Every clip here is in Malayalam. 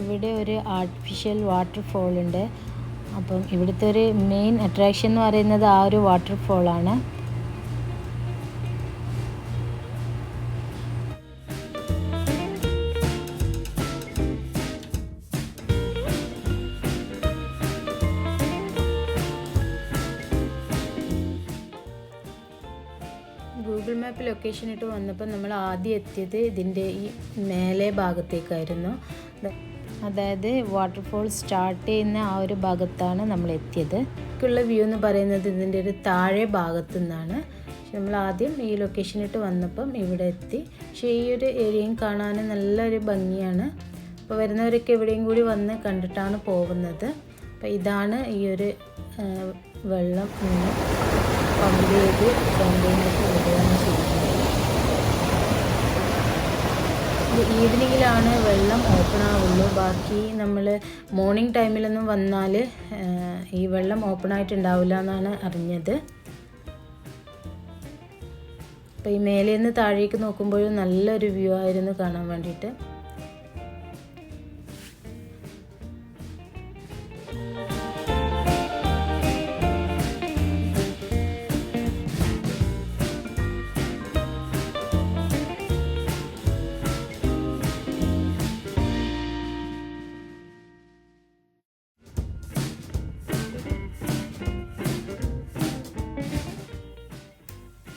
ഇവിടെ ഒരു ആർട്ടിഫിഷ്യൽ വാട്ടർഫോൾ ഉണ്ട്. അപ്പം ഇവിടുത്തെ ഒരു മെയിൻ അട്രാക്ഷൻ എന്ന് പറയുന്നത് ആ ഒരു വാട്ടർഫോളാണ്. ഗൂഗിൾ മാപ്പ് ലൊക്കേഷൻ ഇട്ട് വന്നപ്പോൾ നമ്മൾ ആദ്യം എത്തിയത് ഇതിൻ്റെ ഈ മേലെ ഭാഗത്തേക്കായിരുന്നു. അതായത് വാട്ടർഫോൾ സ്റ്റാർട്ട് ചെയ്യുന്ന ആ ഒരു ഭാഗത്താണ് നമ്മൾ എത്തിയത്. ുള്ള വ്യൂ എന്ന് പറയുന്നത് ഇതിൻ്റെ ഒരു താഴെ ഭാഗത്തു നിന്നാണ്. പക്ഷെ നമ്മൾ ആദ്യം ഈ ലൊക്കേഷൻ ഇട്ട് വന്നപ്പം ഇവിടെ എത്തി. പക്ഷേ ഈ ഒരു ഏരിയയും കാണാൻ നല്ലൊരു ഭംഗിയാണ്. അപ്പോൾ വരുന്നവരൊക്കെ എവിടെയും കൂടി വന്ന് കണ്ടിട്ടാണ് പോകുന്നത്. അപ്പോൾ ഇതാണ് ഈ ഒരു വെള്ളം ഇങ്ങനെ പമ്പ് ചെയ്ത് ക്യാമ്പയിനൊക്കെ വിടുകയാണ് ചെയ്യുന്നത്. ഈവനിങ്ങിലാണ് വെള്ളം ഓപ്പൺ ആവുള്ളൂ. ബാക്കി നമ്മൾ മോർണിംഗ് ടൈമിലൊന്നും വന്നാൽ ഈ വെള്ളം ഓപ്പൺ ആയിട്ടുണ്ടാവില്ല എന്നാണ് അറിഞ്ഞത്. അപ്പോൾ ഈ മേലെ നിന്ന് താഴേക്ക് നോക്കുമ്പോഴും നല്ലൊരു വ്യൂ ആയിരുന്നു കാണാൻ വേണ്ടിയിട്ട്.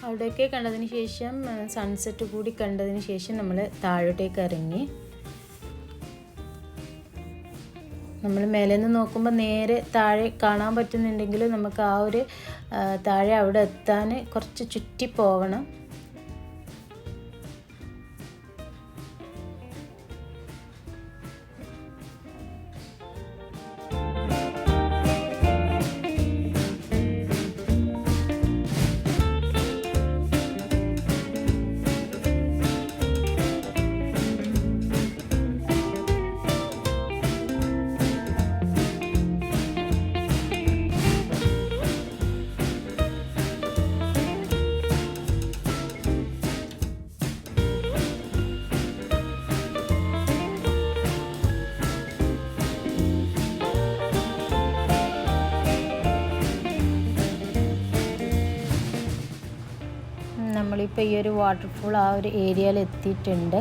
അവിടെയൊക്കെ കണ്ടതിന് ശേഷം സൺസെറ്റ് കൂടി കണ്ടതിന് ശേഷം നമ്മൾ താഴോട്ടേക്ക് ഇറങ്ങി. നമ്മൾ മേലെ നിന്ന് നോക്കുമ്പോൾ നേരെ താഴെ കാണാൻ പറ്റുന്നുണ്ടെങ്കിലും നമുക്ക് ആ ഒരു താഴെ അവിടെ എത്താൻ കുറച്ച് ചുറ്റി പോകണം. നമ്മളിപ്പോൾ ഈ ഒരു വാട്ടർഫോൾ ആ ഒരു ഏരിയയിൽ എത്തിയിട്ടുണ്ട്.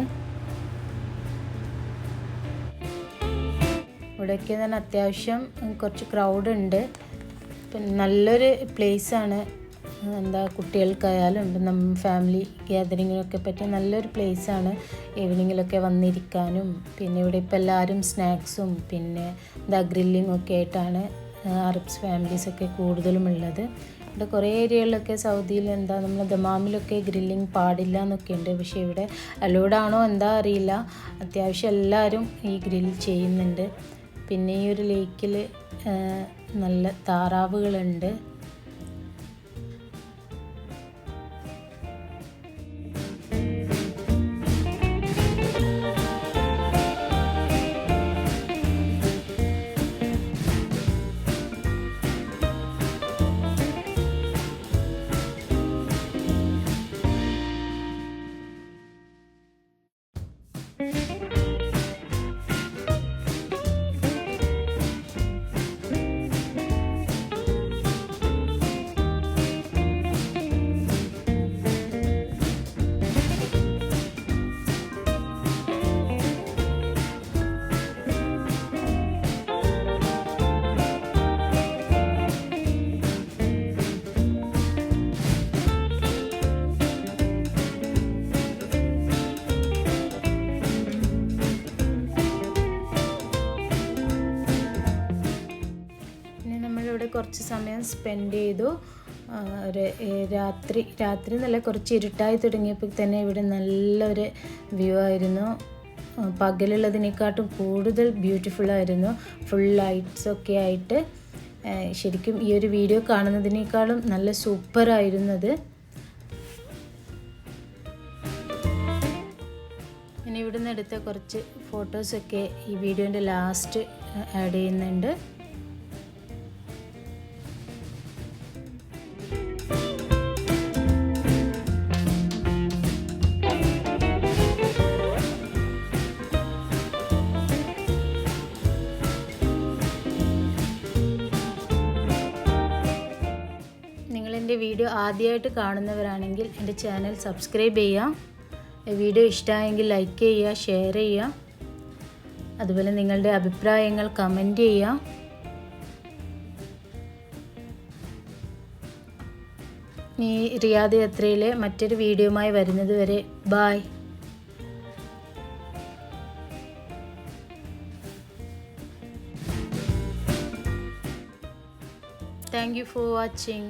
ഇവിടെയൊക്കെ തന്നെ അത്യാവശ്യം കുറച്ച് ക്രൗഡ് ഉണ്ട്. പിന്നെ നല്ലൊരു പ്ലേസാണ്. എന്താ കുട്ടികൾക്കായാലും നമ്മൾ ഫാമിലി ഗ്യാതറിങ്ങിനൊക്കെ പറ്റിയ നല്ലൊരു പ്ലേസാണ്. ഈവനിങ്ങിലൊക്കെ വന്നിരിക്കാനും പിന്നെ ഇവിടെ ഇപ്പോൾ എല്ലാവരും സ്നാക്സും പിന്നെ ഗ്രില്ലിങ്ങും ഒക്കെ ആയിട്ടാണ് അറബ്സ് ഫാമിലീസൊക്കെ കൂടുതലും ഉള്ളത്. ഇവിടെ കുറേ ഏരിയകളിലൊക്കെ സൗദിയിൽ നമ്മൾ ദമാമിലൊക്കെ ഗ്രില്ലിങ് പാടില്ല എന്നൊക്കെ ഉണ്ട്. പക്ഷേ ഇവിടെ അലൗഡാണോ എന്താ അറിയില്ല. അത്യാവശ്യം എല്ലാവരും ഈ ഗ്രിൽ ചെയ്യുന്നുണ്ട്. പിന്നെ ഈ ഒരു ലേക്കിൽ നല്ല താറാവുകളുണ്ട്. കുറച്ച് സമയം സ്പെൻഡ് ചെയ്തു. ഒരു രാത്രി നല്ല കുറച്ച് ഇരുട്ടായി തുടങ്ങിയപ്പോൾ തന്നെ ഇവിടെ നല്ലൊരു വ്യൂ ആയിരുന്നു. പകലുള്ളതിനെക്കാട്ടും കൂടുതൽ ബ്യൂട്ടിഫുള്ളായിരുന്നു. ഫുൾ ലൈറ്റ്സൊക്കെ ആയിട്ട് ശരിക്കും ഈ ഒരു വീഡിയോ കാണുന്നതിനേക്കാളും നല്ല സൂപ്പറായിരുന്നത്. ഇനി ഇവിടുന്ന് എടുത്ത കുറച്ച് ഫോട്ടോസൊക്കെ ഈ വീഡിയോൻ്റെ ലാസ്റ്റ് ആഡ് ചെയ്യുന്നുണ്ട്. വീഡിയോ ആദ്യമായിട്ട് കാണുന്നവരാണെങ്കിൽ എൻ്റെ ചാനൽ സബ്സ്ക്രൈബ് ചെയ്യുക. വീഡിയോ ഇഷ്ടമായെങ്കിൽ ലൈക്ക് ചെയ്യുക, ഷെയർ ചെയ്യുക. അതുപോലെ നിങ്ങളുടെ അഭിപ്രായങ്ങൾ കമൻറ്റ് ചെയ്യുക. ഈ റിയാദ് യാത്രയിലെ മറ്റൊരു വീഡിയോയുമായി വരുന്നത് വരെ by. Thank you for watching.